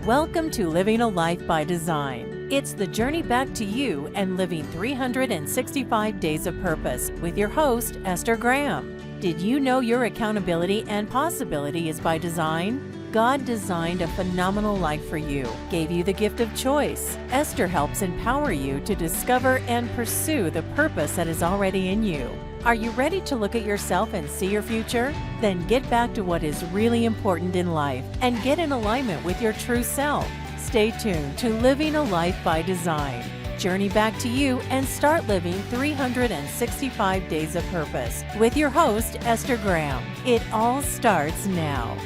Welcome to Living a Life by Design. It's the journey back to you and living 365 days of purpose with your host, Esther Graham. Did you know your accountability and possibility is by design? God designed a phenomenal life for you, gave you the gift of choice. Esther helps empower you to discover and pursue the purpose that is already in you. Are you ready to look at yourself and see your future? Then get back to what is really important in life and get in alignment with your true self. Stay tuned to Living a Life by Design. Journey back to you and start living 365 days of purpose with your host, Esther Graham. It all starts now.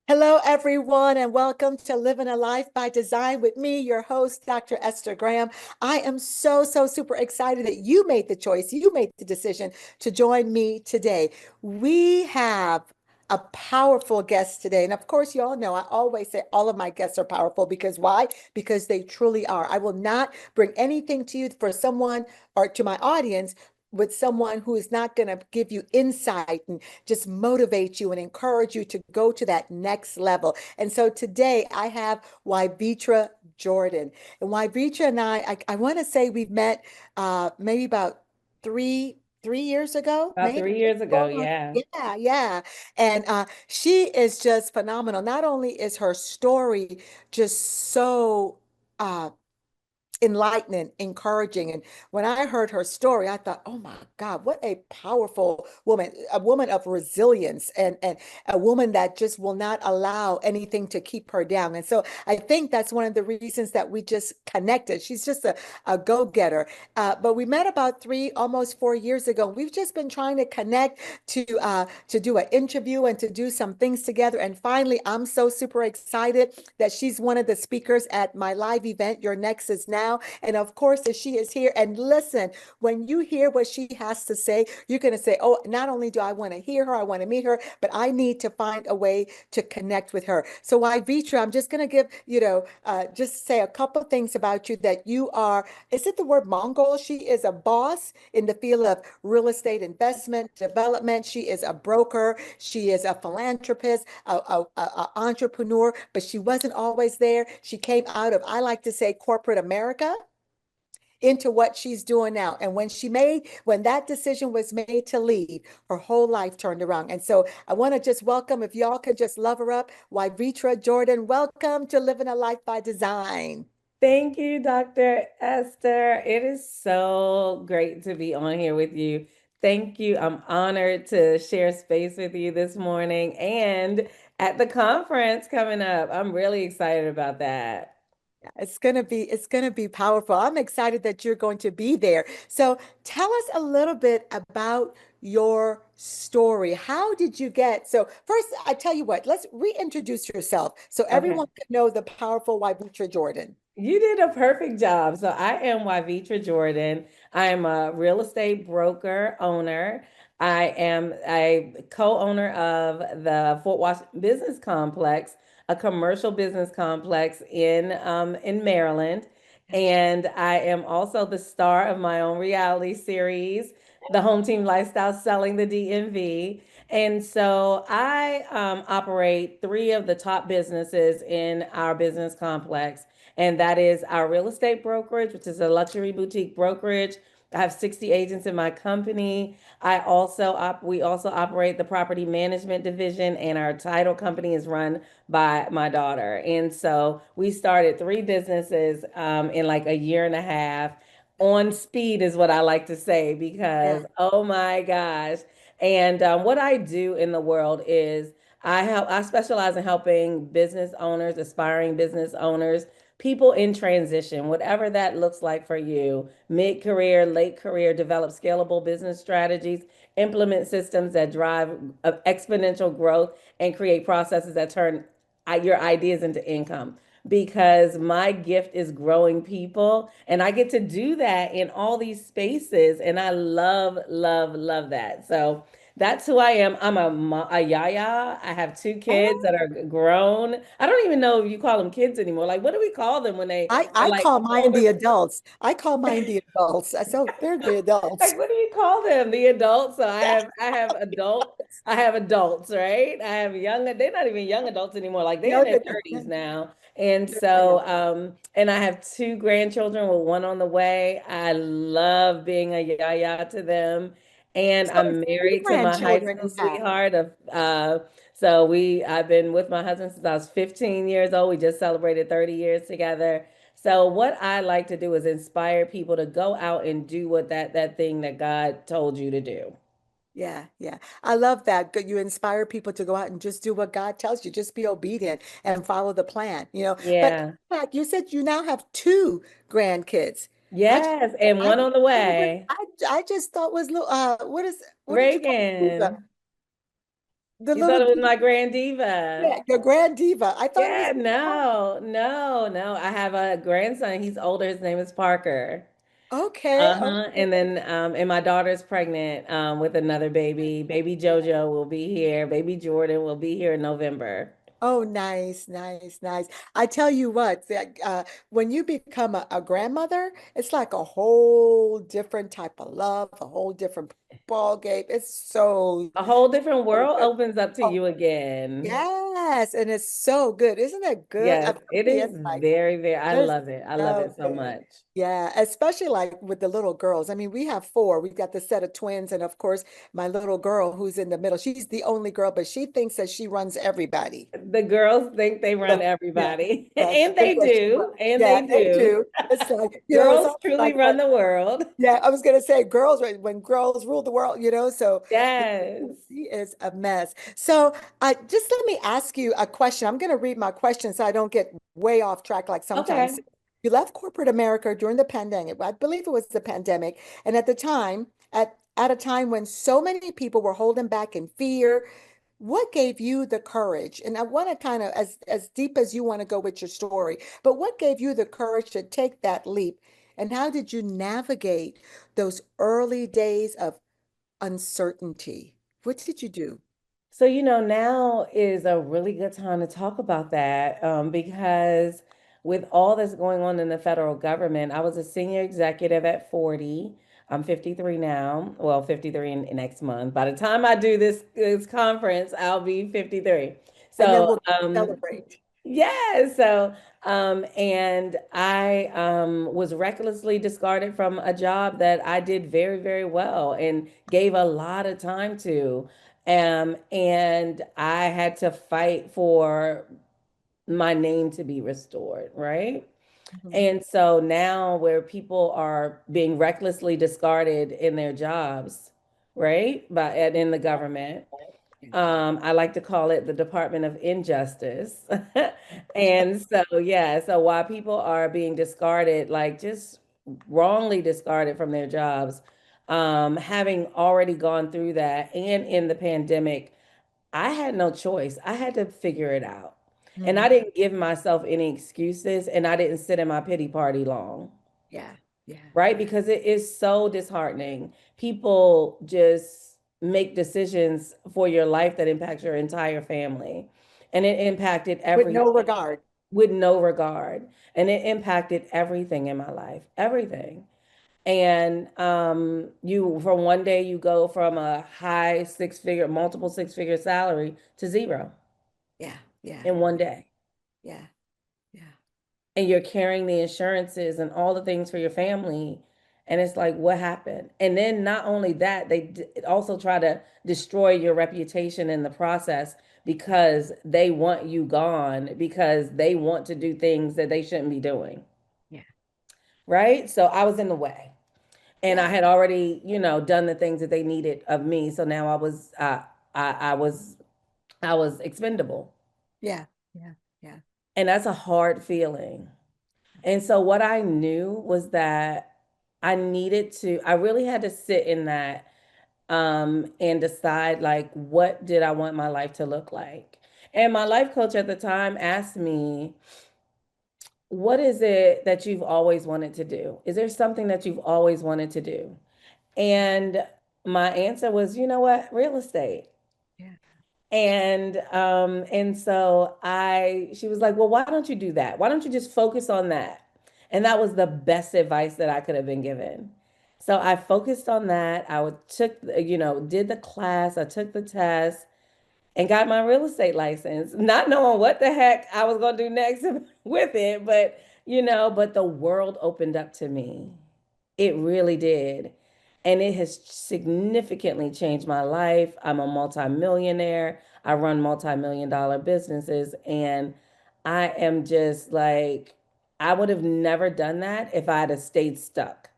Hello, everyone, and welcome to Living a Life by Design with me, your host, Dr. Esther Graham. I am so super excited that you made the choice, you made the decision to join me today. We have a powerful guest today. And of course, you all know I always say all of my guests are powerful because why? Because they truly are. I will not bring anything to you for someone or to my audience with someone who is not going to give you insight and just motivate you and encourage you to go to that next level. And so today I have Wyvetra Jordan. And Wyvetra and I want to say we've met maybe about three years ago, About maybe. 3 years ago, yeah. Yeah. And she is just phenomenal. Not only is her story just so enlightening, encouraging. And when I heard her story, I thought, oh my God, what a powerful woman, a woman of resilience and a woman that just will not allow anything to keep her down. And so I think that's one of the reasons that we just connected. She's just a go-getter. But we met about almost 4 years ago. We've just been trying to connect to do an interview and to do some things together. And finally, I'm so super excited that she's one of the speakers at my live event, Your Next Is Now. And of course, that she is here. And listen, when you hear what she has to say, you're going to say, oh, not only do I want to hear her, I want to meet her, but I need to find a way to connect with her. So Wyvetra, I'm just going to give, just say a couple of things about you that you are, is it the word Mongol? She is a boss in the field of real estate investment development. She is a broker. She is a philanthropist, a entrepreneur, but she wasn't always there. She came out of, I like to say, corporate America into what she's doing now. And when that decision was made to leave, her whole life turned around. And so I want to just welcome, if y'all could just love her up, Wyvetra Jordan. Welcome to Living a Life by Design. Thank you, Dr. Esther. It is so great to be on here with you. Thank you. I'm honored to share space with you this morning and at the conference coming up. I'm really excited about that. It's gonna be powerful. I'm excited that you're going to be there. So tell us a little bit about your story. How did you get? So first, I tell you what, let's reintroduce yourself so everyone can know the powerful Wyvetra Jordan. You did a perfect job. So I am Wyvetra Jordan. I'm a real estate broker owner. I am a co-owner of the Fort Washington Business Complex, a commercial business complex in Maryland. And I am also the star of my own reality series, The Home Team Lifestyle Selling the DMV. And so I operate three of the top businesses in our business complex. And that is our real estate brokerage, which is a luxury boutique brokerage. I have 60 agents in my company. We also operate the property management division, and our title company is run by my daughter. And so we started three businesses in like a year and a half. On speed is what I like to say, because oh my gosh. And what I do in the world is I specialize in helping business owners, aspiring business owners, people in transition, whatever that looks like for you, mid-career, late career, develop scalable business strategies, implement systems that drive exponential growth, and create processes that turn your ideas into income. Because my gift is growing people, and I get to do that in all these spaces, and I love that. So That's who I am. I'm a yaya. I have two kids that are grown. I don't even know if you call them kids anymore. Like, what do we call them when they are I like call mine older? the adults. I call mine the adults. So they're the adults. Like, what do you call them? The adults. So I have adults, right? I have young, they're not even young adults anymore. Like they're No, in their 30s now. And I so, know. and I have two grandchildren with one on the way. I love being a yaya to them. And So I'm how many married to my high grandchildren school you have? sweetheart of I've been with my husband since I was 15 years old. We just celebrated 30 years together. So what I like to do is inspire people to go out and do what that thing that God told you to do. Yeah, yeah. I love that. You inspire people to go out and just do what God tells you. Just be obedient and follow the plan, you know. But Yeah. in fact, you said you now have two grandkids. I just, Yes, and I, one on the way. I just thought was little, what did you call it? Reagan. The You thought little it was diva, my grand diva. yeah, your grand diva. I thought it was, Yeah, no, no, no. I have a grandson. He's older. His name is Parker. okay, Uh-huh. And then and my daughter's pregnant with another baby. Baby JoJo will be here. Baby Jordan will be here in November. oh, nice, nice, nice. I tell you what, when you become a grandmother, it's like a whole different type of love, a whole different ball game. It's so, A whole different so world good. opens up to Oh, you again. yes, and it's so good. Isn't it good? Yes, For it me, is it's like, very, very, I there's love it. I love so it so good. much. Yeah, especially like with the little girls. I mean, we have four. We've got the set of twins, and of course, my little girl who's in the middle. She's the only girl, but she thinks that she runs everybody. The girls think they Yeah, run yeah, everybody, yeah. She and thinks they that she do, runs. and Yeah, they they do. do. It's like, it's Girls almost truly like run the world. yeah, I was gonna say girls, right? When girls rule the world, you know, so Yes. he is a mess. So just let me ask you a question. I'm gonna read my question so I don't get way off track like sometimes. Okay. You left corporate America during the pandemic. I believe it was the pandemic. And at the time, at a time when so many people were holding back in fear, what gave you the courage? And I want to kind of as deep as you want to go with your story, but what gave you the courage to take that leap? And how did you navigate those early days of uncertainty? What did you do? So, now is a really good time to talk about that because with all that's going on in the federal government, I was a senior executive at 40. I'm 53 now. Well, 53 in next month. By the time I do this conference, I'll be 53. And then So, we'll celebrate. yeah, so and I was recklessly discarded from a job that I did very, very well and gave a lot of time to. And I had to fight for my name to be restored, right? Mhm. And so now where people are being recklessly discarded in their jobs, right? And in the government, I like to call it the Department of Injustice. And so, yeah, so while people are being discarded, like just wrongly discarded from their jobs, having already gone through that and in the pandemic, I had no choice. I had to figure it out. And I Mhm. didn't give myself any excuses and I didn't sit in my pity party long, Yeah, yeah, right? yeah, Because it is so disheartening. People just make decisions for your life that impacts your entire family. And it impacted with no everything regard. with no regard. And it impacted everything in my life, everything. And you from one day you go from a high multiple six-figure salary to zero Yeah, yeah, in one day. yeah, yeah, And you're carrying the insurances and all the things for your family. And it's like, what happened? And then not only that, also try to destroy your reputation in the process because they want you gone, because they want to do things that they shouldn't be doing. yeah, Right. So I was in the way. And I yeah, had already, done the things that they needed of me. So now I was expendable. yeah, yeah, yeah. And that's a hard feeling. And so what I knew was that I really had to sit in that and decide like what did I want my life to look like. And my life coach at the time asked me, what is it that you've always wanted to do? Is there something that you've always wanted to do? And my answer was, you know what, real estate. Yeah. And so she was like, well, why don't you do that? Why don't you just focus on that? And that was the best advice that I could have been given. So I focused on that. Did the class, I took the test and got my real estate license, not knowing what the heck I was going to do next with it. But the world opened up to me. It really did. And it has significantly changed my life. I'm a multimillionaire. I run multi-million dollar businesses. And I am just like, I would have never done that if I had stayed stuck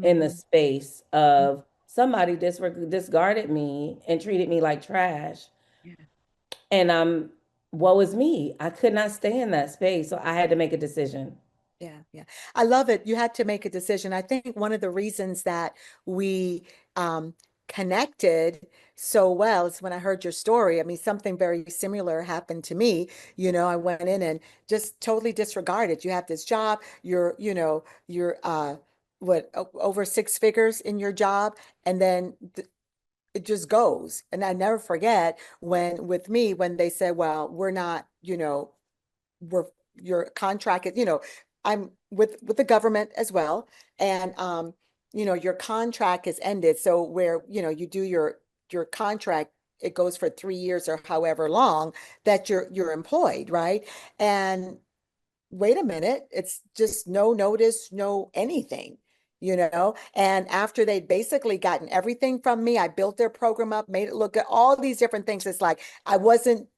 in the Mhm. space of somebody discarded me and treated me like trash. Yeah. And woe is me. I could not stay in that space. So I had to make a decision. Yeah, yeah. I love it. You had to make a decision. I think one of the reasons that we connected so well is when I heard your story. I mean, something very similar happened to me. I went in and just totally disregarded. You have this job, you're over six figures in your job, and then it just goes. And I never forget with me when they said, well, we're not, we're your contract is, I'm with the government as well. And your contract is ended. So where, you do your contract, it goes for 3 years or however long that you're employed, right? And wait a minute, it's just no notice, no anything. And after they'd basically gotten everything from me, I built their program up, made it look good, all these different things. It's like I wasn't,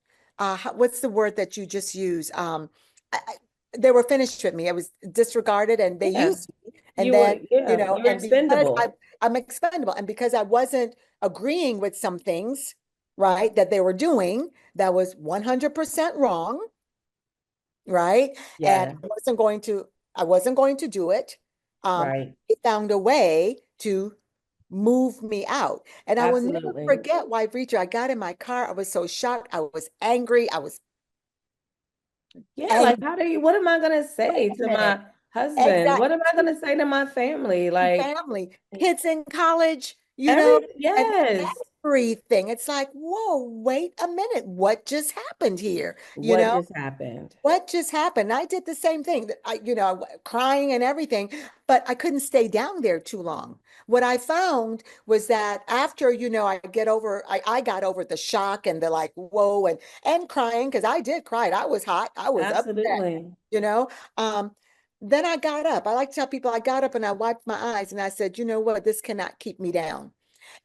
what's the word that you just use? They were finished with me. I was disregarded and they Yeah. used me. And then, You were and because expendable. I'm expendable, and because I wasn't agreeing with some things, right, that they were doing, that was 100% wrong, right? And Yeah, I wasn't going to do it. right. They found a way to move me out. And I will never Absolutely. forget why, Reacher, I got in my car. I was so shocked. I was angry. I was Yeah, like angry. what am I gonna Wait say a to minute. my husband? What am I Exactly. gonna say to my family? Like Family, kids in college, and yes. everything. It's like, whoa, wait a minute. What just happened here? You What know? just happened? What just happened? I did the same thing. Crying and everything, but I couldn't stay down there too long. What I found was that after, I got over the shock and the like, whoa, and crying, because I did cry. I was hot. I was upset, Absolutely. you know. Um, then I got up. I like to tell people I got up and I wiped my eyes and I said, you know what? This cannot keep me down.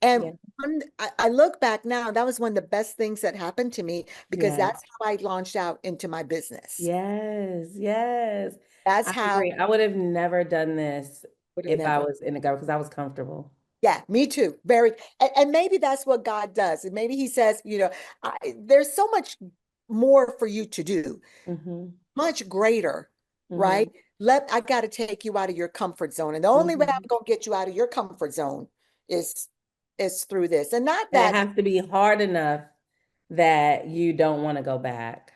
And Yeah. I look back now, that was one of the best things that happened to me because Yeah. that's how I launched out into my business. Yes. Yes. That's I how agree. I would have never done this would have if I never. was in the government because I was comfortable. Yeah, me too. Very, and maybe that's what God does. And maybe He says, there's so much more for you to do, Mm-hmm. much greater, Mm-hmm. right? I got to take you out of your comfort zone, and the only way Mm-hmm. I'm gonna get you out of your comfort zone is is through this, and not And it that. has to be hard enough that you don't want to go back.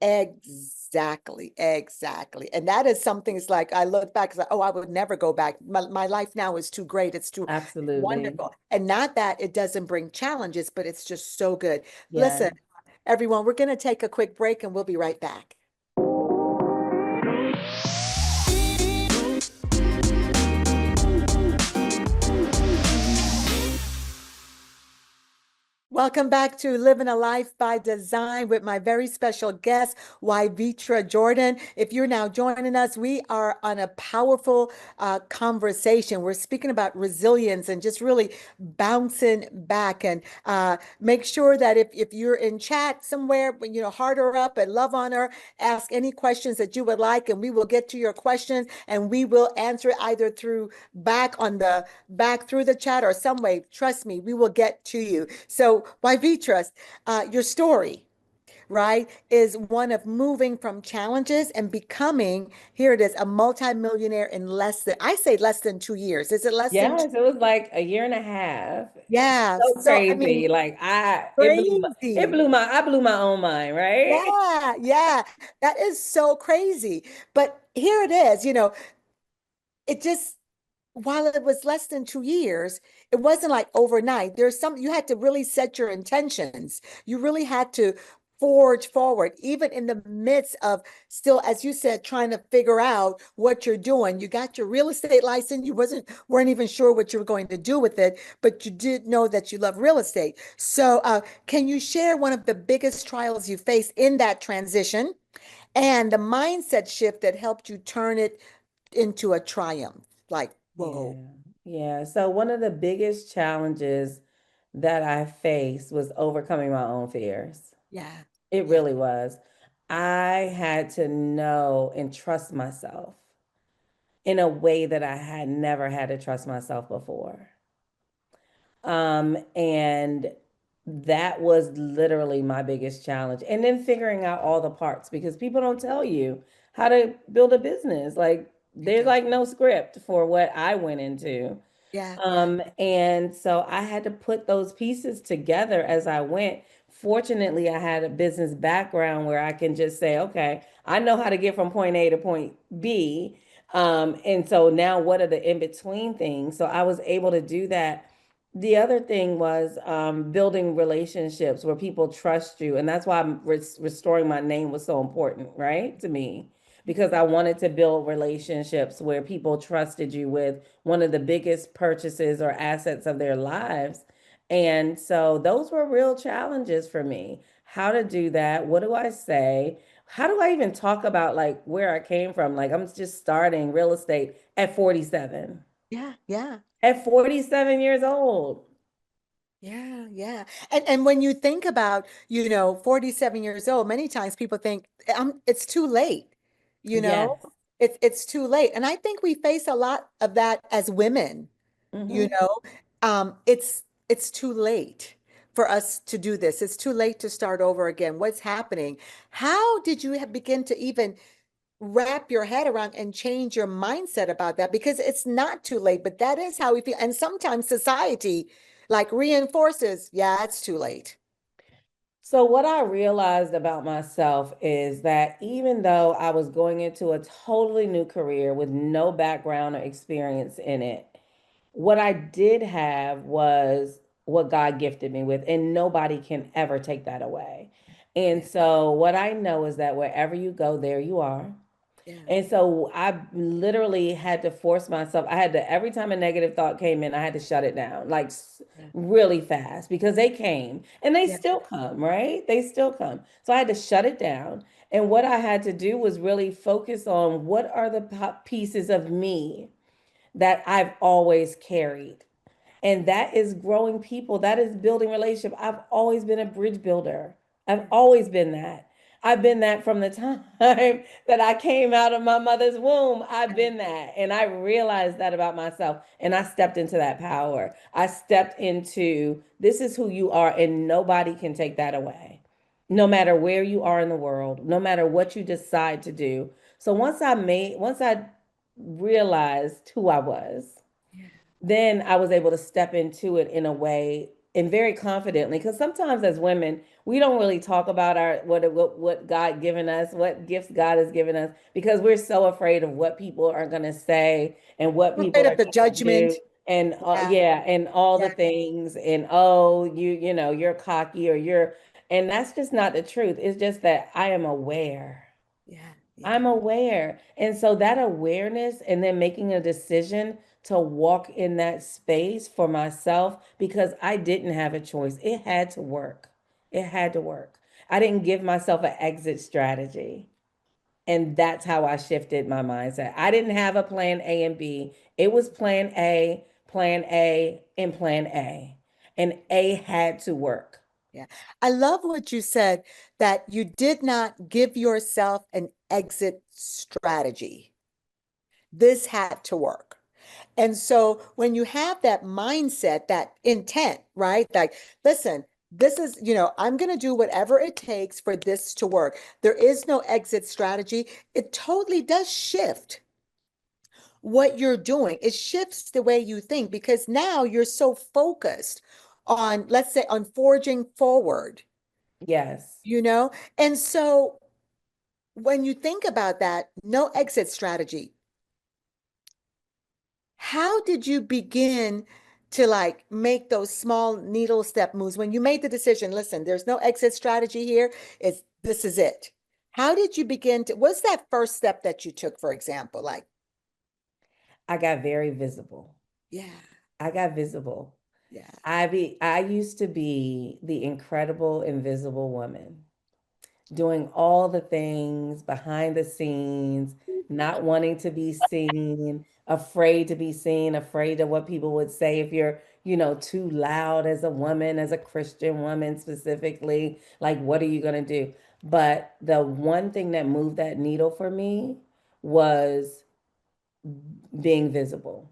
Exactly, exactly. And that is something, it's like I look back, it's like, oh, I would never go back. My life now is too great. It's Absolutely. wonderful. And not that it doesn't bring challenges, but it's just so good. Yeah. Listen, everyone, we're going to take a quick break and we'll be right back. Welcome back to Living a Life by Design with my very special guest, Wyvetra Jordan. If you're now joining us, we are on a powerful conversation. We're speaking about resilience and just really bouncing back. And make sure that if you're in chat somewhere, heart her up and love on her, ask any questions that you would like, and we will get to your questions and we will answer it either back through the chat or some way. Trust me, we will get to you. So, Vyvetras, your story, right, is one of moving from challenges and becoming, here it is, a multimillionaire in I say less than 2 years. Is it less than Yes, it was like a year and a half. Yeah. So So, I mean, crazy. Like crazy. I blew my own mind, right? Yeah, yeah. That is so crazy. But here it is, it just while it was less than 2 years, it wasn't like overnight. There's some, you had to really set your intentions. You really had to forge forward, even in the midst of still, as you said, trying to figure out what you're doing. You got your real estate license. You weren't even sure what you were going to do with it, but you did know that you love real estate. So, can you share one of the biggest trials you faced in that transition and the mindset shift that helped you turn it into a triumph? Like, Yeah. whoa. Yeah. So one of the biggest challenges that I faced was overcoming my own fears. Yeah. It Yeah. really was. I had to know and trust myself in a way that I had never had to trust myself before. And that was literally my biggest challenge. And then figuring out all the parts because people don't tell you how to build a business. Like They there's don't. like no script for what I went into. Yeah. Yeah. And so I had to put those pieces together as I went. Fortunately, I had a business background where I can just say, okay, I know how to get from point A to point B. And so now what are the in between things? So I was able to do that. The other thing was building relationships where people trust you. And that's why restoring my name was so important, right? To me, because I wanted to build relationships where people trusted you with one of the biggest purchases or assets of their lives. And so those were real challenges for me. How to do that? What do I say? How do I even talk about like where I came from? Like I'm just starting real estate at 47. Yeah. Yeah. At 47 years old. Yeah, yeah. And when you think about, 47 years old, many times people think it's too late, you know? Yes. It's too late. And I think we face a lot of that as women, you Hmm. know. It's too late for us to do this. It's too late to start over again. What's happening? How did you begin to even wrap your head around and change your mindset about that? Because it's not too late, but that is how we feel. And sometimes society like reinforces, yeah, it's too late. So, what I realized about myself is that even though I was going into a totally new career with no background or experience in it, what I did have was what God gifted me with, and nobody can ever take that away. And Yeah, so, what I know is that wherever you go, there you are. yeah, And so I literally had to force myself. I had to, every time a negative thought came in, I had to shut it down like yeah, really fast because they came and they yeah, still come, right? They still come. So I had to shut it down. And what I had to do was really focus on what are the pieces of me that I've always carried. And that is growing people. That is building relationship. I've always been a bridge builder. I've yeah, always been that. I've been that from the time that I came out of my mother's womb. I've yeah, been that. And I realized that about myself. And I stepped into that power. I stepped into this is who you are, and nobody can take that away. No matter where you are in the world, no matter what you decide to do. So once I realized who I was, yeah. then I was able to step into it in a way and very confidently. Because sometimes as women, we don't really talk about our what God given us, what gifts God has given us, because we're so afraid of what people are going to say and what I'm people afraid are of the going to do, judgment. and Yeah, yeah, and all the yeah, things, and oh, you know, you're cocky or you're, and that's just not the truth. It's just that I am aware. yeah, yeah, I'm aware. And so that awareness and then making a decision to walk in that space for myself because I didn't have a choice. It had to work. It had to work. I didn't give myself an exit strategy. And that's how I shifted my mindset. I didn't have a plan A and B. It was plan A, and plan A. And A had to work. yeah. I love what you said that you did not give yourself an exit strategy. This had to work. And so when you have that mindset, that intent, right? Like, listen, this is, I'm going to do whatever it takes for this to work. There is no exit strategy. It totally does shift what you're doing. It shifts the way you think because now you're so focused on, let's say, on forging forward, Yes. you know? And so when you think about that, no exit strategy, how did you begin to like make those small needle step moves when you made the decision, listen, there's no exit strategy here, it's this is it. How did you begin to, what's that first step that you took, for example? Like, I got very visible. yeah, I got visible. yeah. I used to be the incredible invisible woman, doing all the things behind the scenes, not wanting to be seen, afraid to be seen, afraid of what people would say if you're, too loud as a woman, as a Christian woman specifically. Like, what are you going to do? But the one thing that moved that needle for me was being visible.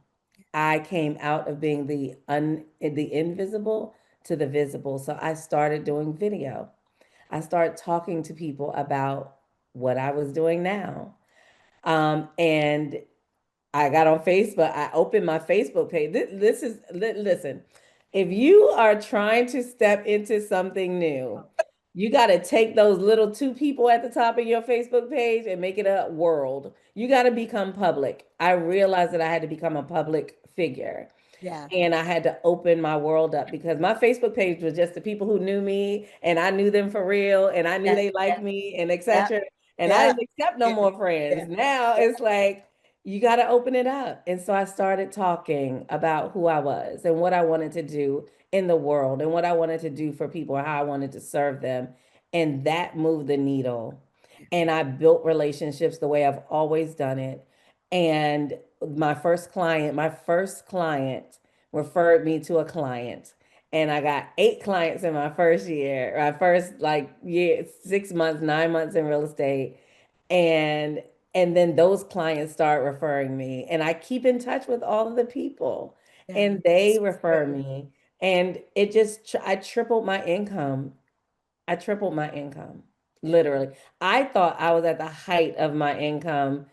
I came out of being the invisible to the visible. So I started doing video. I started talking to people about what I was doing now. And I got on Facebook. I opened my Facebook page. Listen, if you are trying to step into something new, you got to take those little two people at the top of your Facebook page and make it a world. You got to become public. I realized that I had to become a public figure. Yeah, And I had to open my world up because my Facebook page was just the people who knew me and I knew them for real and I knew yeah, they yeah, liked me and yeah, etc. And I yeah, didn't accept no yeah, more friends. yeah, Now it's like you got to open it up. And so I started talking about who I was and what I wanted to do in the world and what I wanted to do for people, how I wanted to serve them. And that moved the needle. yeah. And I built relationships the way I've always done it. And my first client referred me to a client. And I got 8 clients in my first year, my first like year, 6 months, 9 months in real estate. And then those clients start referring me. And I keep in touch with all of the people Yeah, and they that's refer good. me. And it just I tripled my income. I tripled my income, Yeah. literally. I thought I was at the height of my income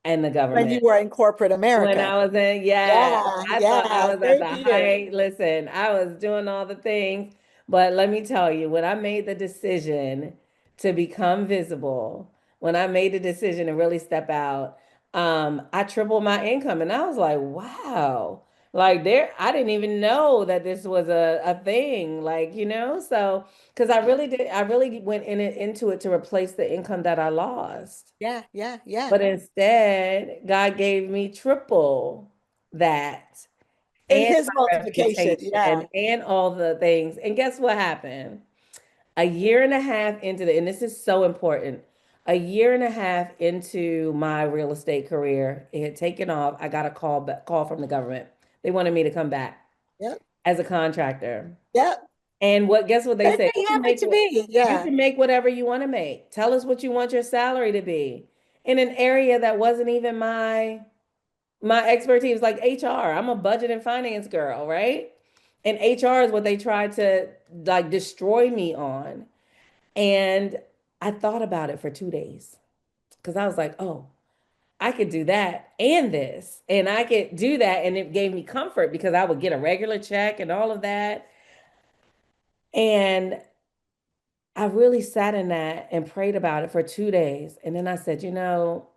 in the When you government. were in corporate When America. I was in, yes, Yeah, I thought I yeah, was at same the here. height. Listen, I was doing all the things, but let me tell you, when I made the decision to become visible, when I made the decision to really step out, I tripled my income, and I was like, wow, like there, I didn't even know that this was a thing, like so because I really went into it to replace the income that I lost. Yeah, yeah, yeah. But instead, God gave me triple that In and his my multiplication. Yeah. reputation and all the things. And guess what happened? A year and a half into and this is so important. A year and a half into my real estate career, it had taken off. I got a call from the government. They wanted me to come back Yep. as a contractor. Yep. And guess what they Same said? thing happened to me. You Yeah. can make whatever you want to make. Tell us what you want your salary to be in an area that wasn't even my expertise, like HR. I'm a budget and finance girl, right? And HR is what they tried to like destroy me on. And I thought about it for 2 days because I was like, oh, I could do that and this, and I could do that. And it gave me comfort because I would get a regular check and all of that. And I really sat in that and prayed about it for 2 days. And then I said, no.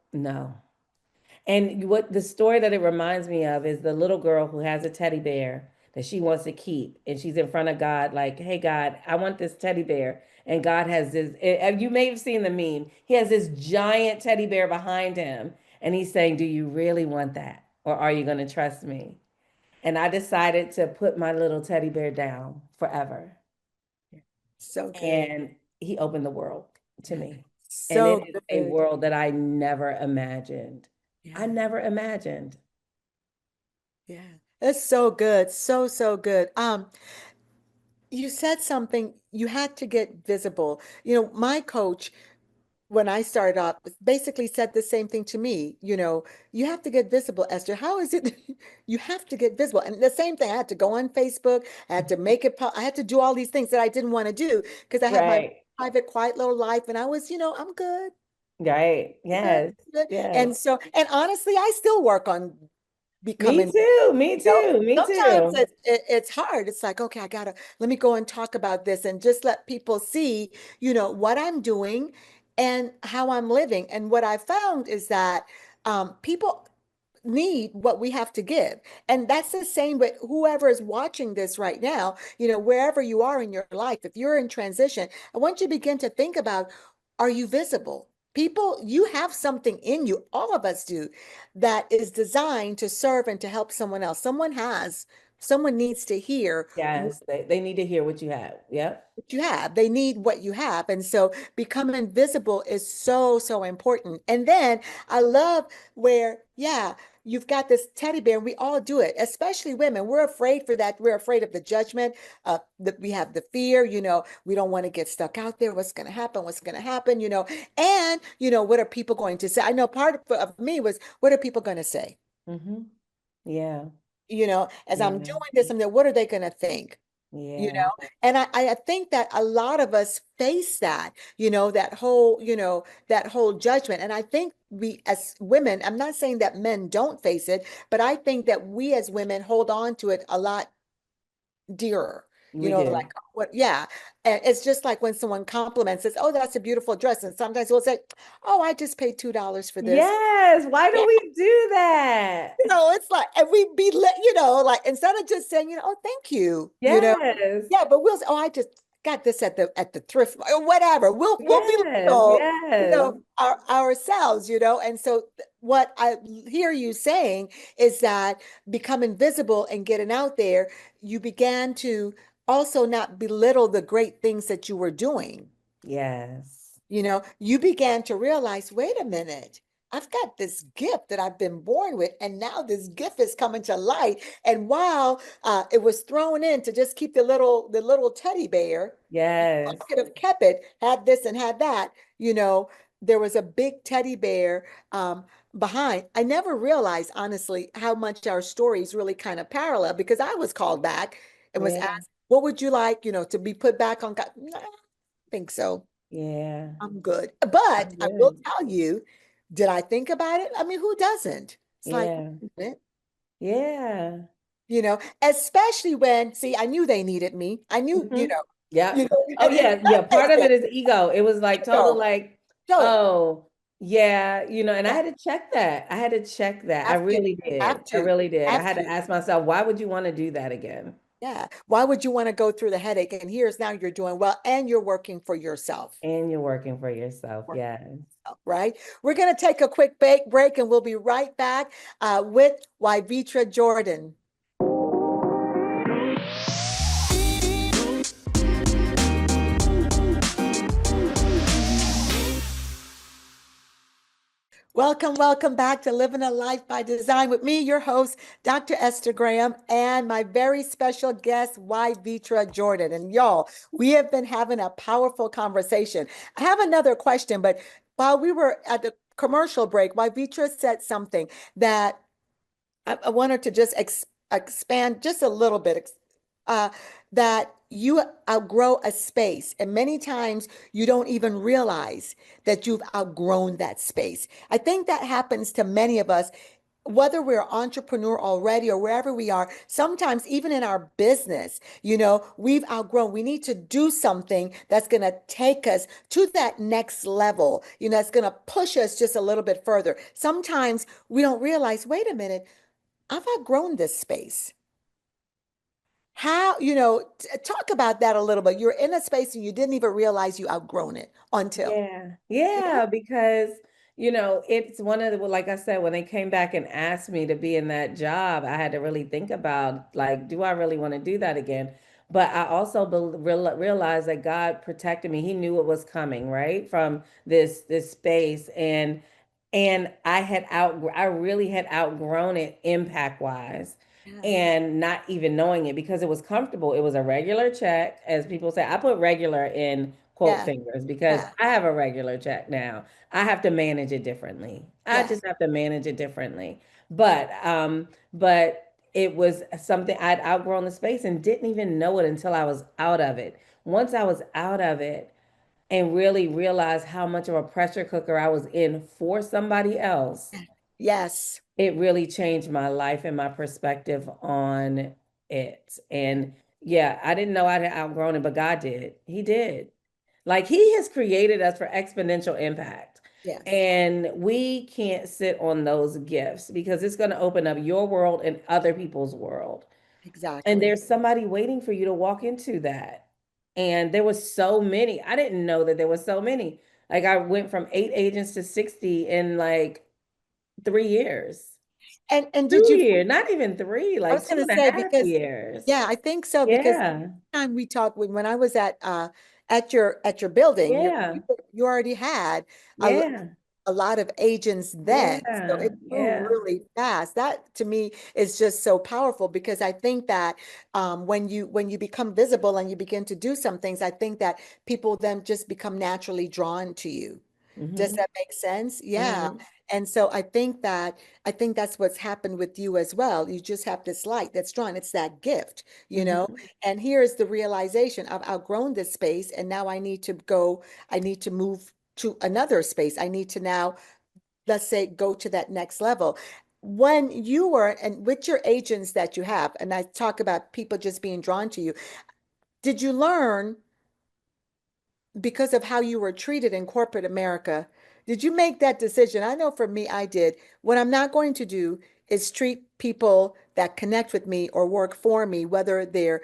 And what the story that it reminds me of is the little girl who has a teddy bear that she wants to keep. And she's in front of God, like, hey, God, I want this teddy bear. And God has this, you may have seen the meme. He has this giant teddy bear behind him. And he's saying, do you really want that? Or are you going to trust me? And I decided to put my little teddy bear down forever. So good. And he opened the world to Yeah. me. And So it is a good. world that I never imagined. I Yeah. never imagined. Yeah. That's so good. So, so good. You said something, you had to get visible. My coach, when I started off, basically said the same thing to me. You have to get visible, Esther. How is it? You have to get visible. And the same thing, I had to go on Facebook, I had to make it, I had to do all these things that I didn't want to do because I had my Right. private, quiet little life. And I was, I'm good. Right. Good, Yes. good. Yes. And honestly, I still work on Me becoming, too. Me too. Me sometimes too. it's hard. It's like, okay, let me go and talk about this and just let people see, what I'm doing and how I'm living. And what I found is that people, need what we have to give. And that's the same with whoever is watching this right now, wherever you are in your life, if you're in transition, I want you to begin to think about, are you visible? People, you have something in you, all of us do, that is designed to serve and to help someone else. Someone needs to hear Yes, they need to hear what you have. Yep. what you have. They need what you have. And so becoming visible is so, so important. And then I love where, yeah, you've got this teddy bear. We all do it, especially women. We're afraid for that. We're afraid of the judgment. We have the fear, we don't want to get stuck out there. What's going to happen? What's going to happen? And, what are people going to say? I know part of me was, what are people going to say? Mm-hmm. Yeah. As I'm Yeah. doing this, I'm there, what are they going to think? you Yeah. know and I think that a lot of us face that, that whole judgment. And I think we as women, I'm not saying that men don't face it, but I think that we as women hold on to it a lot dearer. We do. Like what, yeah. And it's just like when someone compliments us, oh, that's a beautiful dress. And sometimes we'll say, oh, I just paid $2 for this. Yes. Why do we do that? It's like, and we be, like instead of just saying, oh, thank you, Yes. yeah, but we'll say, oh, I just got this at the thrift or whatever. We'll be Yes. little, Yes. ourselves, and so what I hear you saying is that becoming visible and getting out there, you began to also not belittle the great things that you were doing. Yes. You began to realize, wait a minute, I've got this gift that I've been born with, and now this gift is coming to light. And while it was thrown in to just keep the little teddy bear, I Yes. could have kept it, had this and had that. There was a big teddy bear behind. I never realized, honestly, how much our stories really kind of parallel, because I was called back and was Yeah. asked, what would you like, to be put back on God? Nah, I don't think so. Yeah. I'm good. But I'm I will good. tell you, did I think about it? I mean, who doesn't? It's like, Yeah. wait a minute, Yeah. especially when, see, I knew they needed me. I knew, Hmm. Yeah. Oh and yeah. Yeah. let's Part of face it is ego. It was like it, total like, totally. oh, yeah, and I Yeah, had to check that. I had to check that. I have to, really did. have I to, really did. I have had to to. ask myself, why would you want to do that again? Yeah. Why would you want to go through the headache? And here's now you're doing well and you're working for yourself. And you're working for yourself. Working Yes. for yourself, right? We're going to take a quick break and we'll be right back with Wyvetra Jordan. Welcome back to Living a Life by Design with me, your host, Dr. Esther Graham, and my very special guest, Wyvetra Jordan. And y'all, we have been having a powerful conversation. I have another question, but while we were at the commercial break, Wyvetra said something that I wanted to just expand just a little bit, uh, that you outgrow a space. And many times you don't even realize that you've outgrown that space. I think that happens to many of us, whether we're entrepreneur already or wherever we are. Sometimes even in our business, we've outgrown. We need to do something that's going to take us to that next level, that's going to push us just a little bit further. Sometimes we don't realize, wait a minute, I've outgrown this space. How, talk about that a little bit. You're in a space and you didn't even realize you outgrown it until, Yeah. you know? Yeah, because it's one of the, well, like I said, when they came back and asked me to be in that job, I had to really think about like, do I really want to do that again? But I also realized that God protected me. He knew it was coming, right? From this space and I really had outgrown it impact wise Yes, and not even knowing it because it was comfortable. It was a regular check, as people say. I put regular in quote yeah, fingers because yeah, I have a regular check now. I have to manage it differently. I yeah. just have to manage it differently. But it was something I'd outgrown the space and didn't even know it until I was out of it. Once I was out of it and really realized how much of a pressure cooker I was in for somebody else, Yes. it really changed my life and my perspective on it. And yeah, I didn't know I'd outgrown it, but God did. He did. Like he has created us for exponential impact. Yes, And we can't sit on those gifts because it's going to open up your world and other people's world. And exactly. there's somebody waiting for you to walk into that. And there was so many. I didn't know that there was so many. Like I went from 8 agents to 60 in like 3 years. And did Two you, years, not even three, I like was two going to and a say, half because years. yeah, I think so, because Yeah. time we talked when I was at your building, Yeah. you already had a, Yeah. a lot of agents then. So Yeah. it grew Yeah. really fast. That to me is just so powerful because I think that when you become visible and you begin to do some things, I think that people then just become naturally drawn to you. Does Hmm. that make sense? Yeah. Hmm. And so I think that's what's happened with you as well. You just have this light that's drawn. It's that gift, you know. Hmm. And here's the realization: I've outgrown this space, and now I need to move to another space. I need to now, let's say, go to that next level. When you were, and with your agents that you have, and I talk about people just being drawn to you, did you learn because of how you were treated in corporate America? Did you make that decision? I know for me, I did. What I'm not going to do is treat people that connect with me or work for me, whether they're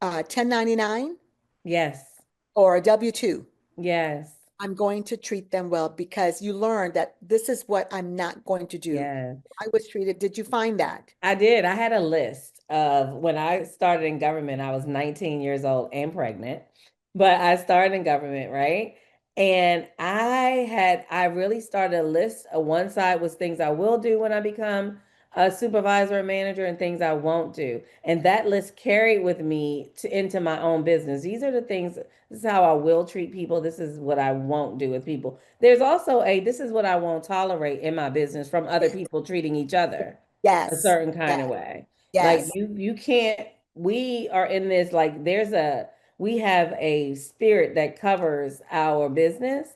1099 Yes. or a W-2. Yes. I'm going to treat them well because you learn that this is what I'm not going to do. Yes. I was treated. Did you find that? I did. I had a list of when I started in government, I was 19 years old and pregnant, but I started in government, right? And I really started a list. One side was things I will do when I become a supervisor or manager and things I won't do. And that list carried with me into my own business. These are the things, this is how I will treat people. This is what I won't do with people. There's also this is what I won't tolerate in my business from other Yes, people treating each other a yes, certain kind of yes, way. Like yes. you can't, we are in this, like we have a spirit that covers our business.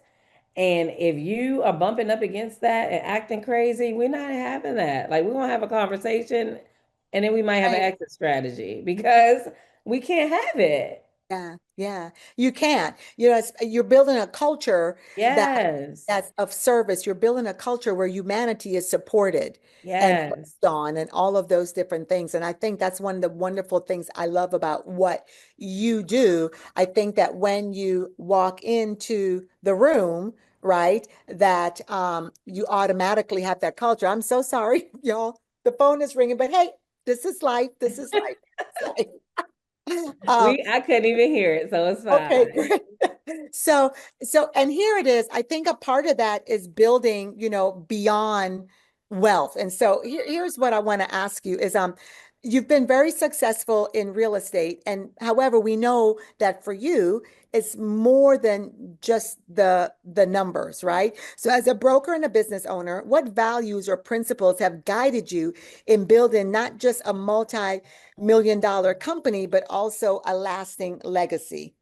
And if you are bumping up against that and acting crazy, we're not having that. Like we're gonna have a conversation and then we might have an Right. exit strategy because we can't have it. Yeah, yeah. You can't. You're building a culture that Yes. that's of service. You're building a culture where humanity is supported and Yes. focused on and all of those different things. And I think that's one of the wonderful things I love about what you do. I think that when you walk into the room, right, that you automatically have that culture. I'm so sorry, y'all. The phone is ringing, but hey, this is life. This is life. It's life. Um, I couldn't even hear it, so it's Okay, fine. great. So, and here it is. I think a part of that is building, beyond wealth. And so here's what I want to ask you is, you've been very successful in real estate. And however, we know that for you, it's more than just the numbers, right? So as a broker and a business owner, what values or principles have guided you in building not just a multi-million dollar company, but also a lasting legacy?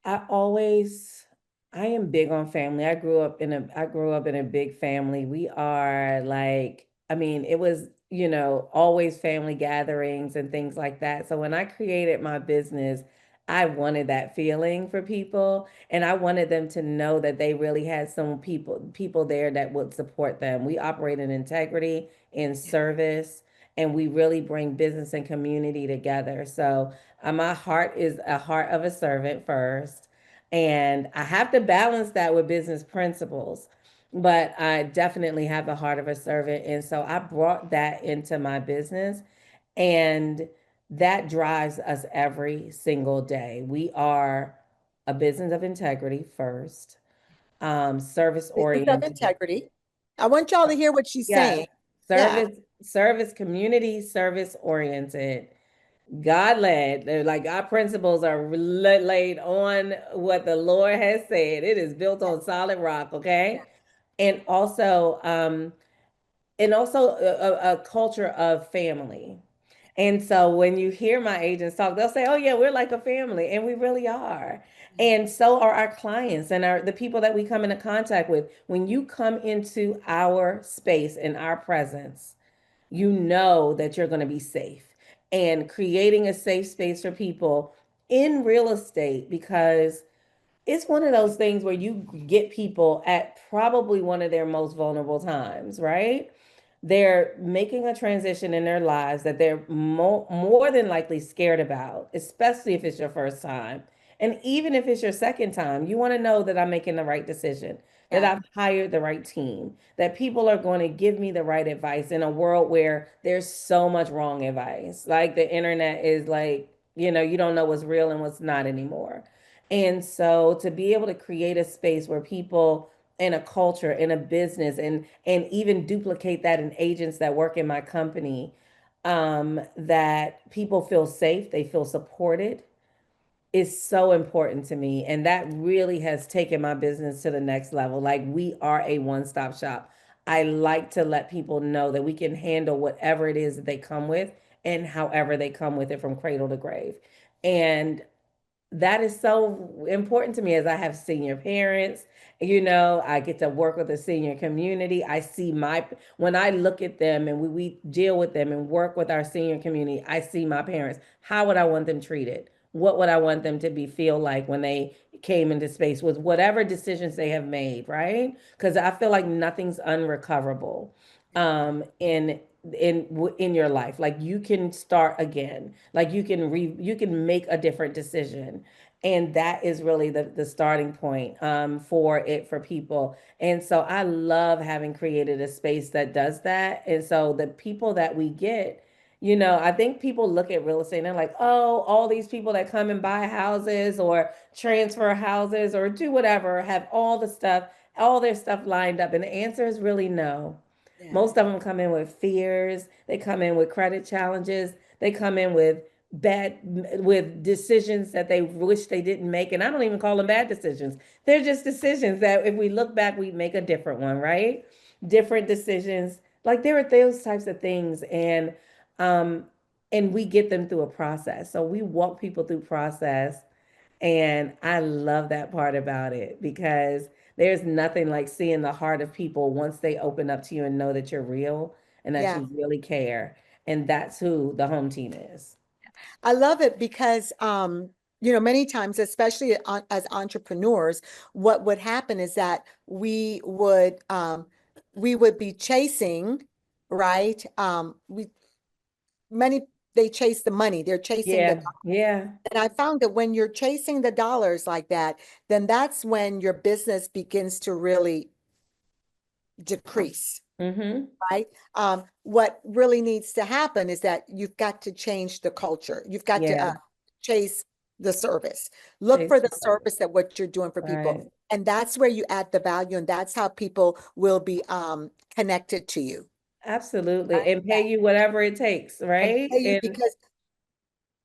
I always, I am big on family. I grew up in a big family. We are like, I mean, it was, always family gatherings and things like that. So when I created my business, I wanted that feeling for people and I wanted them to know that they really had some people there that would support them. We operate in integrity, in service, and we really bring business and community together. So my heart is a heart of a servant first. And I have to balance that with business principles. But I definitely have the heart of a servant. And so I brought that into my business. And that drives us every single day. We are a business of integrity first, service Business of oriented. integrity. I want y'all to hear what she's Yes, saying. Yeah. service, community service oriented. God led. They're like our principles are laid on what the Lord has said. It is built on solid rock, Yeah. okay? And also, a culture of family. And so when you hear my agents talk, they'll say, "Oh yeah, we're like a family," and we really are. And so are our clients and the people that we come into contact with. When you come into our space and our presence, you know that you're going to be safe and creating a safe space for people in real estate because it's one of those things where you get people at probably one of their most vulnerable times, right? They're making a transition in their lives that they're more than likely scared about, especially if it's your first time. And even if it's your second time, you want to know that I'm making the right decision, that Yeah. I've hired the right team, that people are going to give me the right advice in a world where there's so much wrong advice. Like the internet is like, you don't know what's real and what's not anymore. And so to be able to create a space where people in a culture, in a business, and even duplicate that in agents that work in my company, that people feel safe, they feel supported, is so important to me. And that really has taken my business to the next level. Like we are a one-stop shop. I like to let people know that we can handle whatever it is that they come with and however they come with it from cradle to grave. And that is so important to me as I have senior parents. I get to work with the senior community. I see when I look at them and we deal with them and work with our senior community, I see my parents. How would I want them treated? What would I want them to feel like when they came into space with whatever decisions they have made, right? Because I feel like nothing's unrecoverable in your life. Like you can start again. Like you can make a different decision. And that is really the starting point for people. And so I love having created a space that does that. And so the people that we get, I think people look at real estate and they're like, oh, all these people that come and buy houses or transfer houses or do whatever have all their stuff lined up. And the answer is really no. Yeah. Most of them come in with fears. They come in with credit challenges. They come in with decisions that they wish they didn't make. And I don't even call them bad decisions. They're just decisions that if we look back, we'd make a different one, right? Different decisions. Like there are those types of things. Um, and we get them through a process. So we walk people through process. And I love that part about it because there's nothing like seeing the heart of people once they open up to you and know that you're real and that Yeah. you really care. And that's who the home team is. I love it because, many times, especially as entrepreneurs, what would happen is that we would be chasing, right? Many they chase the money, they're chasing the, Yeah, yeah, and I found that when you're chasing the dollars like that, then that's when your business begins to really decrease. mm-hmm, Right? What really needs to happen is that you've got to change the culture. You've got to yeah. chase the service. Look Chase for the the service. service that what you're doing for people. Right. And that's where you add the value, and that's how people will be connected to you. Absolutely. Right? And pay you whatever it takes, And right? pay you And because,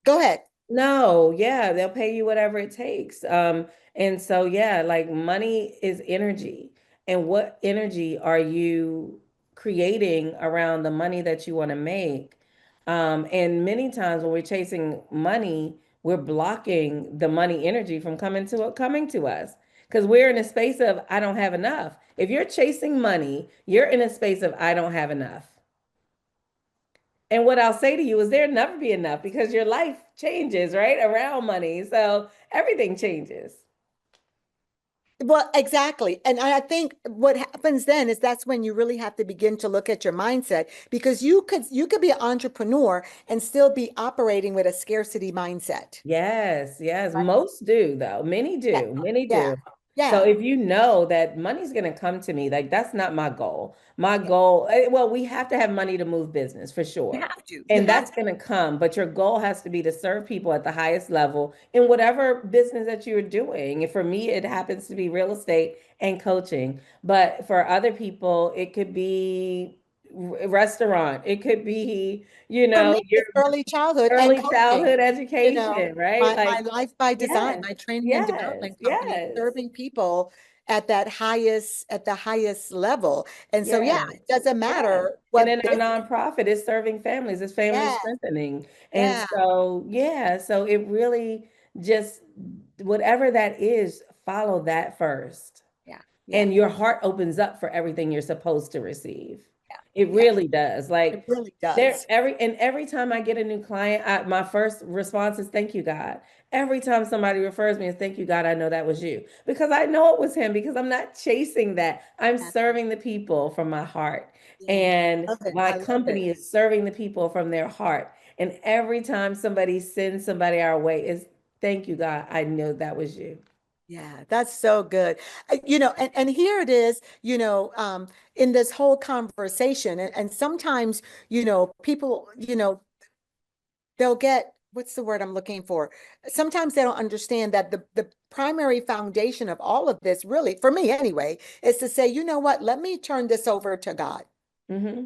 go ahead. no, yeah, they'll pay you whatever it takes. And so yeah, like money is energy. And what energy are you creating around the money that you want to make? And many times when we're chasing money, we're blocking the money energy from coming to us because we're in a space of I don't have enough. If you're chasing money, you're in a space of I don't have enough. And what I'll say to you is there'll never be enough because your life changes, right? Around money. So everything changes. Well, exactly. And I think what happens then is that's when you really have to begin to look at your mindset, because you could be an entrepreneur and still be operating with a scarcity mindset. Yes, yes. Right? Most do, though. Many Yeah. do. Many Yeah. do. So Yeah. if you know that money's going to come to me, like that's not my goal. My Yeah. goal, well, we have to have money to move business for You sure. have to. You And have that's to. going to come, but your goal has to be to serve people at the highest level in whatever business that you're doing. And for me, it happens to be real estate and coaching. But for other people, it could be restaurant. It could be, For me, your it's early childhood and early coaching. childhood education, right? My Like, life by design, yes, my training and yes, development company, yes, serving people at the highest level. And so, yeah, yes, it doesn't yes. matter And what then our business. nonprofit is serving families, it's family Yeah, strengthening. And yeah, so, yeah, so it really just, whatever that is, follow that first. yeah, yeah. And your heart opens up for everything you're supposed to receive. It Yeah, really does. it Like really there does. every time I get a new client, my first response is thank you, God. Every time somebody refers me as thank you, God, I know that was you because I know it was him because I'm not chasing that. I'm Yeah, serving the people from my heart. yeah. And Love it. my I love it. company is serving the people from their heart. And every time somebody sends somebody our way is thank you, God. I know that was you. Yeah, that's so good. And here it is, in this whole conversation, and sometimes, people, they'll get, what's the word I'm looking for? Sometimes they don't understand that the primary foundation of all of this, really, for me anyway, is to say, you know what, let me turn this over to God. Mm-hmm.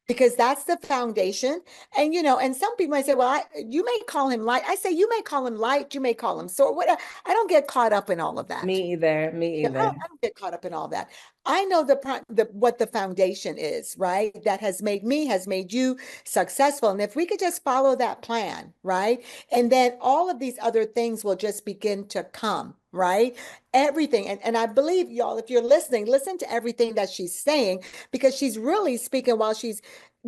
Because that's the foundation. And and some people might say, well, you may call him light. I say, you may call him light, you may call him sword. What I don't get caught up in all of that. Me either. Me Yeah, either. I don't get caught up in all that. I know what the foundation is, right? That has made you successful. And if we could just follow that plan, right? And then all of these other things will just begin to come, right? Everything. And I believe y'all, if you're listening, listen to everything that she's saying, because she's really speaking while she's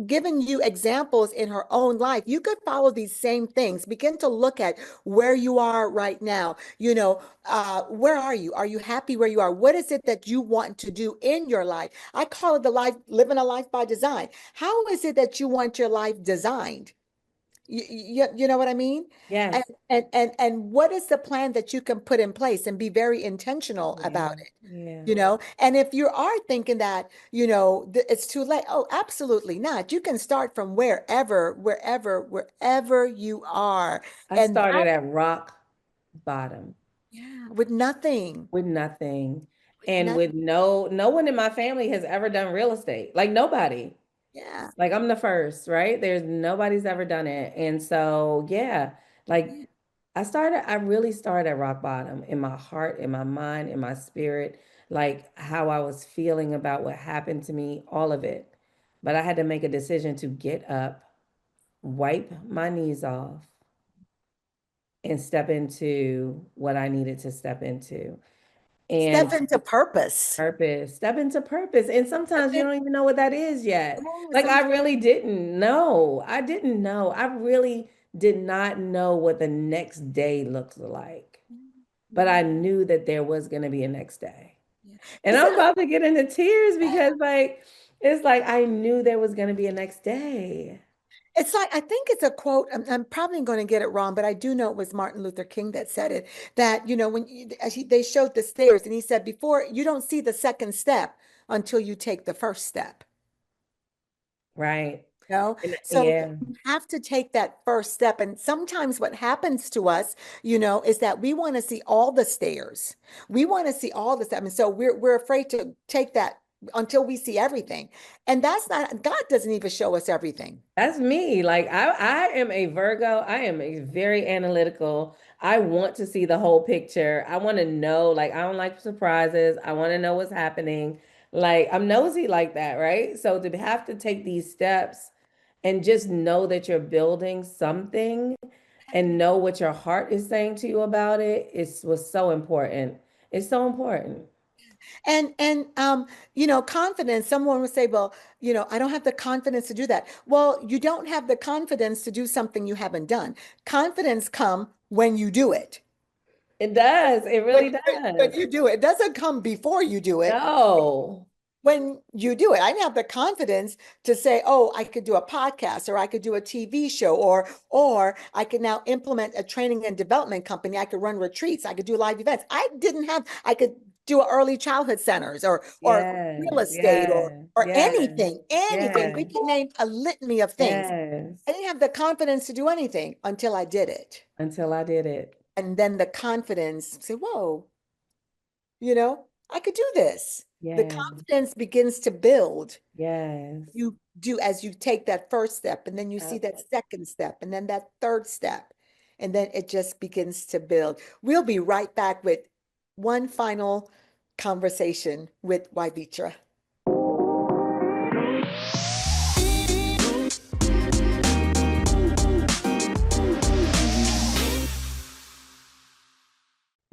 giving you examples in her own life. You could follow these same things. Begin to look at where you are right now. Where are you? Are you happy where you are? What is it that you want to do in your life? I call it living a life by design. How is it that you want your life designed? You know what I mean? Yes. And what is the plan that you can put in place and be very intentional Yeah. about it? Yeah. And if you are thinking that, it's too late, oh, absolutely not. You can start from wherever you are. I And started that, at rock bottom yeah, with nothing, with nothing with and nothing. with no one in my family has ever done real estate. Like nobody. Yeah. Like I'm the first, right? There's nobody's ever done it. And so, yeah, like Yeah. I really started at rock bottom in my heart, in my mind, in my spirit, like how I was feeling about what happened to me, all of it. But I had to make a decision to get up, wipe my knees off, and step into what I needed to step into. Step And into purpose. purpose, step into purpose. And Step sometimes you in- don't even know what that is yet. yeah, Like I really didn't know. I didn't know. I really did not know what the next day looked like. But I knew that there was going to be a next day. yeah. And Is I'm that about to get into tears because like it's like I knew there was going to be a next day. It's like, I think it's a quote. I'm probably going to get it wrong, but I do know it was Martin Luther King that said it, that, they showed the stairs and he said, before you don't see the second step until you take the first step. Right. You know, And so yeah, you have to take that first step. And sometimes what happens to us, is that we want to see all the stairs. We want to see all the steps. And so we're afraid to take that until we see everything. And that's not, God doesn't even show us everything. that's me. Like I am a Virgo. I am a very analytical. I want to see the whole picture. I want to know, like I don't like surprises. I want to know what's happening. Like I'm nosy like that, right? So to have to take these steps and just know that you're building something and know what your heart is saying to you about it was so important. It's so important. And confidence, someone would say, well, I don't have the confidence to do that. Well, you don't have the confidence to do something you haven't done. Confidence come when you do it. It does. It When, really when does. you do it. It doesn't come before you do it. No. When you do it, I didn't have the confidence to say, oh, I could do a podcast, or I could do a TV show, or I could now implement a training and development company. I could run retreats. I could do live events. I could do early childhood centers, or real Yes, estate, yes, or yes, anything. We yes, can name a litany of things. yes. I didn't have the confidence to do anything until I did it. Until I did it. And then the confidence say, whoa, I could do this. The Yeah, confidence begins to build. yes. You do as you take that first step, and then you see Yep. that second step, and then that third step, and then it just begins to build. We'll be right back with one final conversation with Wyvetra.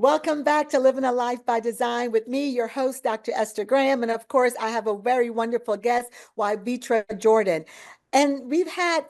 Welcome back to Living a Life by Design with me, your host, Dr. Esther Graham. And of course, I have a very wonderful guest, Wyvetra Jordan. And we've had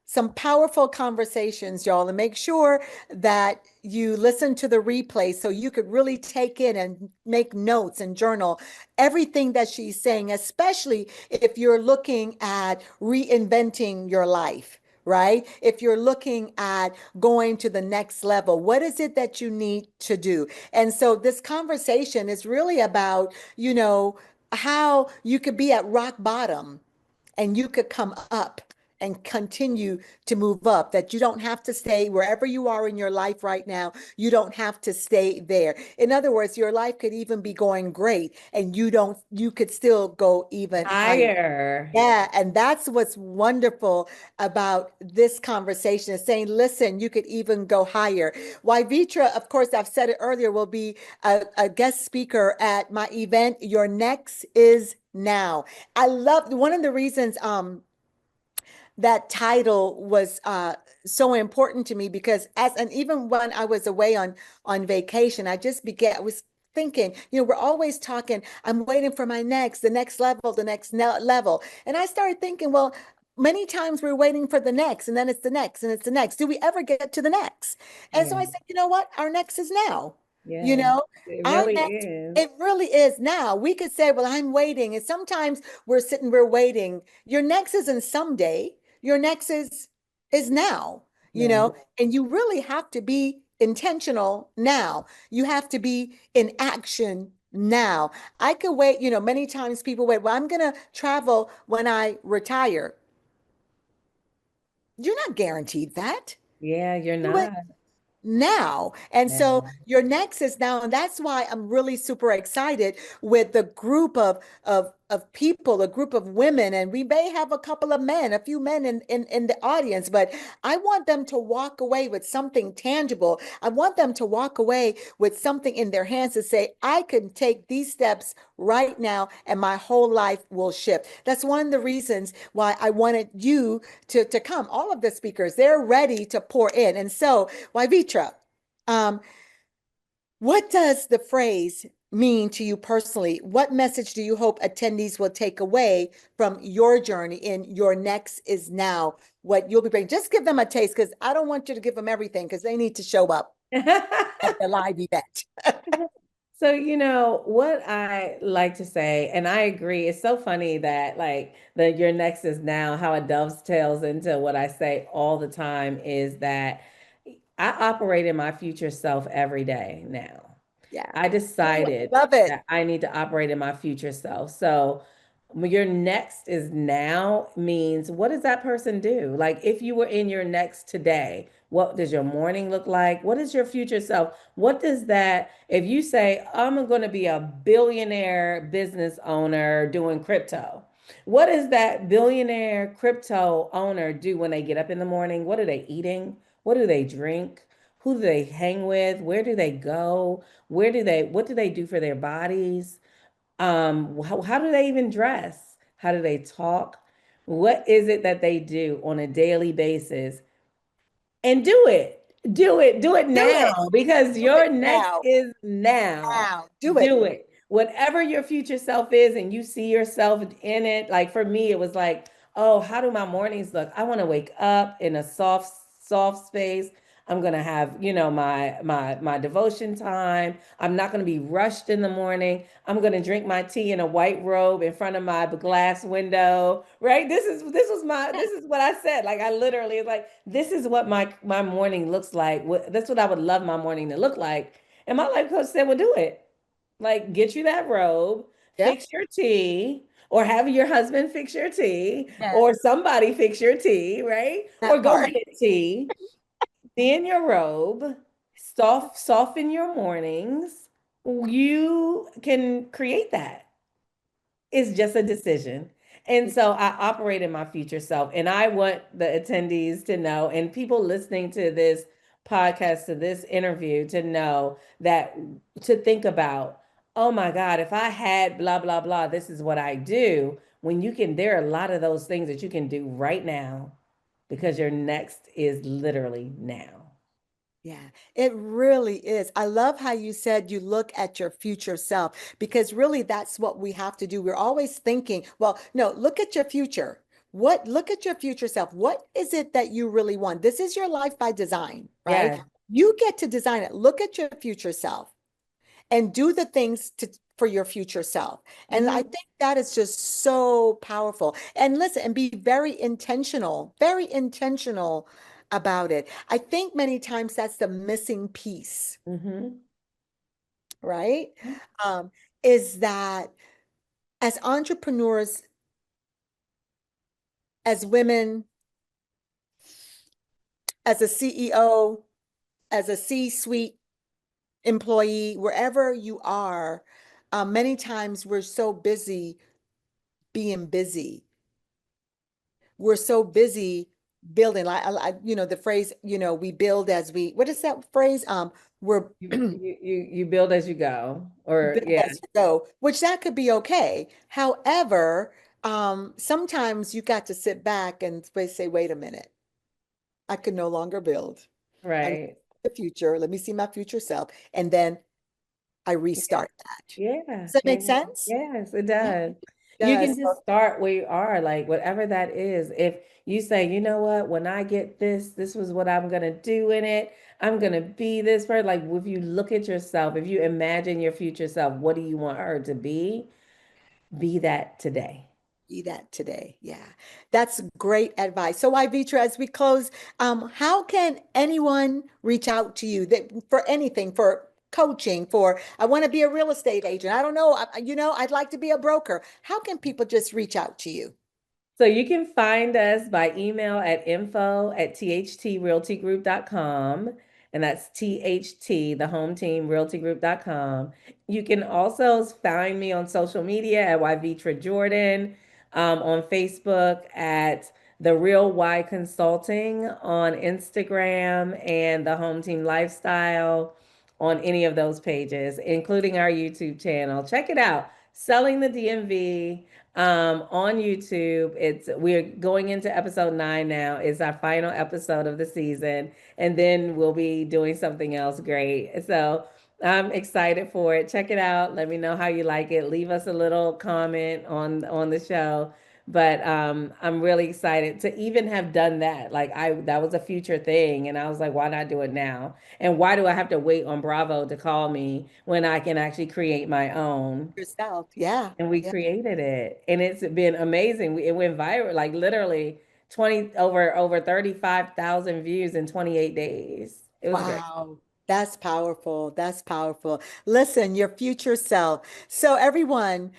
some powerful conversations, y'all, and make sure that you listen to the replay so you could really take in and make notes and journal everything that she's saying, especially if you're looking at reinventing your life. Right? If you're looking at going to the next level, what is it that you need to do? And so this conversation is really about, how you could be at rock bottom and you could come up and continue to move up, that you don't have to stay wherever you are in your life right now. You don't have to stay there. In other words, your life could even be going great and you could still go even higher. Higher. Yeah, and that's what's wonderful about this conversation is saying, listen, you could even go higher. Wyvetra, of course, I've said it earlier, will be a guest speaker at my event, Your Next is Now. I love one of the reasons that title was so important to me because and even when I was away on vacation, I was thinking, we're always talking, I'm waiting for the next level, the next level. And I started thinking, well, many times we're waiting for the next, and then it's the next, and it's the next. Do we ever get to the next? And so Yeah. I said, you know what? Our next is now. You Yeah. know, It our really next, is. it really is now. We could say, well, I'm waiting. And sometimes we're waiting. Your next isn't someday. Your next is now, Yeah. and you really have to be intentional now. You have to be in action now. I could wait, many times people wait, well, I'm going to travel when I retire. You're not guaranteed that. Yeah, you're Do it not. now. And so Yeah. your next is now. And that's why I'm really super excited with the group of people, a group of women, and we may have a couple of men, a few men in the audience, but I want them to walk away with something tangible. I want them to walk away with something in their hands to say, I can take these steps right now and my whole life will shift. That's one of the reasons why I wanted you to come. All of the speakers, they're ready to pour in. And so, Wyvetra, um, what does the phrase mean to you personally? What message do you hope attendees will take away from your journey in Your Next is Now? What you'll be bringing? Just give them a taste because I don't want you to give them everything because they need to show up at the live event. So, what I like to say, and I agree, it's so funny that like your next is now, how it dovetails into what I say all the time is that I operate in my future self every day now. Yeah. I decided Love it. that I need to operate in my future self. So your next is now means what does that person do? Like if you were in your next today, what does your morning look like? What is your future self? What does that, if you say, I'm going to be a billionaire business owner doing crypto, what does that billionaire crypto owner do when they get up in the morning? What are they eating? What do they drink? Who do they hang with? Where do they go? What do they do for their bodies? How do they even dress? How do they talk? What is it that they do on a daily basis? And do it Do it. now because Do it your next now. is now. Now. Do it. Do it. Whatever your future self is, and you see yourself in it. Like for me, it was like, oh, how do my mornings look? I want to wake up in a soft space. I'm gonna have, my devotion time. I'm not gonna be rushed in the morning. I'm gonna drink my tea in a white robe in front of my glass window. Right? This is what I said. Like I literally like this is what my morning looks like. That's what I would love my morning to look like. And my life coach said, well, do it. Like get you that robe, Yep. fix your tea, or have your husband fix your tea, Yes. or somebody fix your tea, right? Or That go part. get tea, be in your robe, soften your mornings. You can create that. It's just a decision. And so I operate in my future self. And I want the attendees to know, and people listening to this podcast, to this interview, to know that to think about, oh my God, if I had blah, blah, blah, this is what I do. When you can, there are a lot of those things that you can do right now because your next is literally now. Yeah, it really is. I love how you said you look at your future self because really that's what we have to do. We're always thinking, well, no, look at your future. Look at your future self. What is it that you really want? This is your life by design, right? Yeah. You get to design it. Look at your future self and do the things for your future self. And I Mhm. think that is just so powerful. And listen, and be very intentional about it. I think many times that's the missing piece, Mhm. right? Um, is that as entrepreneurs, as women, as a CEO, as a C-suite employee, wherever you are, many times we're so busy being busy. We're so busy building. The phrase, we build as we, what is that phrase? We're You build as you go, or build yeah, as you go, which that could be okay. However, sometimes you got to sit back and say, wait a minute, I can no longer build. I look right. at the future. Let me see my future self. And then I restart that. Yeah, Does that yeah, make sense? yes, it Yeah, does. it You can does. just start where you are, like whatever that is. If you say, you know what, when I get this, this was what I'm gonna do in it. I'm gonna be this person. Like if you look at yourself, if you imagine your future self, what do you want her to be? Be that today. Be that today. Yeah, that's great advice. So, Ivitra, as we close, how can anyone reach out to you for anything, for coaching, for I want to be a real estate agent. I don't know, I'd like to be a broker. How can people just reach out to you? So you can find us by email at info@thtrealtygroup.com. And that's THT, the home team, realtygroup.com. You can also find me on social media at Wyvetra Jordan, on Facebook at The Real Y Consulting, on Instagram, and the Home Team Lifestyle on any of those pages, including our YouTube channel. Check it out. Selling the DMV on YouTube. We're going into episode 9 now. It's our final episode of the season, and then we'll be doing something else great. So I'm excited for it. Check it out. Let me know how you like it. Leave us a little comment on the show. But I'm really excited to even have done that. That was a future thing, and I was like, why not do it now? And why do I have to wait on Bravo to call me when I can actually create my own? Yourself. Yeah. And we Yeah. created it, and it's been amazing. It went viral, like literally 20 over 35,000 views in 28 days. It was great. Wow. That's powerful. That's powerful. Listen, your future self. So everyone,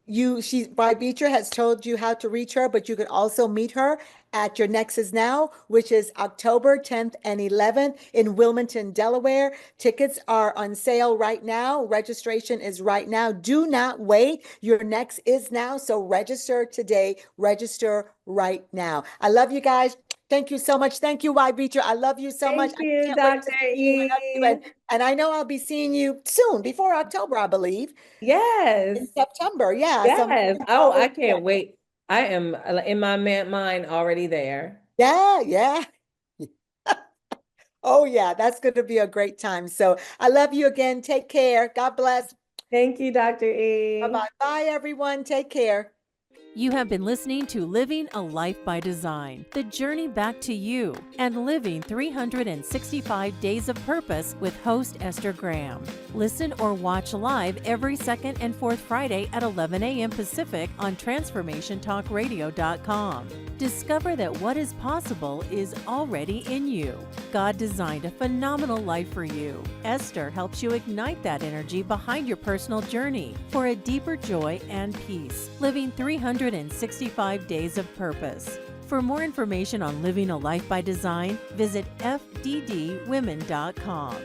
Vyvetra has told you how to reach her, but you can also meet her at your Nexus Now, which is October 10th and 11th in Wilmington, Delaware. Tickets are on sale right now. Registration is right now. Do not wait. Your next is now. So register today. Register right now. I love you guys. Thank you so much. Thank you, Vyvetra. I love you so much. Thank I you, can't wait to Dr. see you. I love you. E. And I know I'll be seeing you soon, before October, I believe, Yes, in September. Yeah. So I'm yes. looking Oh, forward I to that. can't wait. I am in my mind already there. Yeah. Yeah. Oh, yeah. That's going to be a great time. So I love you again. Take care. God bless. Thank you, Dr. E. Bye-bye. Bye, everyone. Take care. You have been listening to Living a Life by Design, the journey back to you, and living 365 days of purpose with host Esther Graham. Listen or watch live every second and fourth Friday at 11 a.m. Pacific on TransformationTalkRadio.com. Discover that what is possible is already in you. God designed a phenomenal life for you. Esther helps you ignite that energy behind your personal journey for a deeper joy and peace, living 365 days of purpose. For more information on living a life by design, visit fddwomen.com.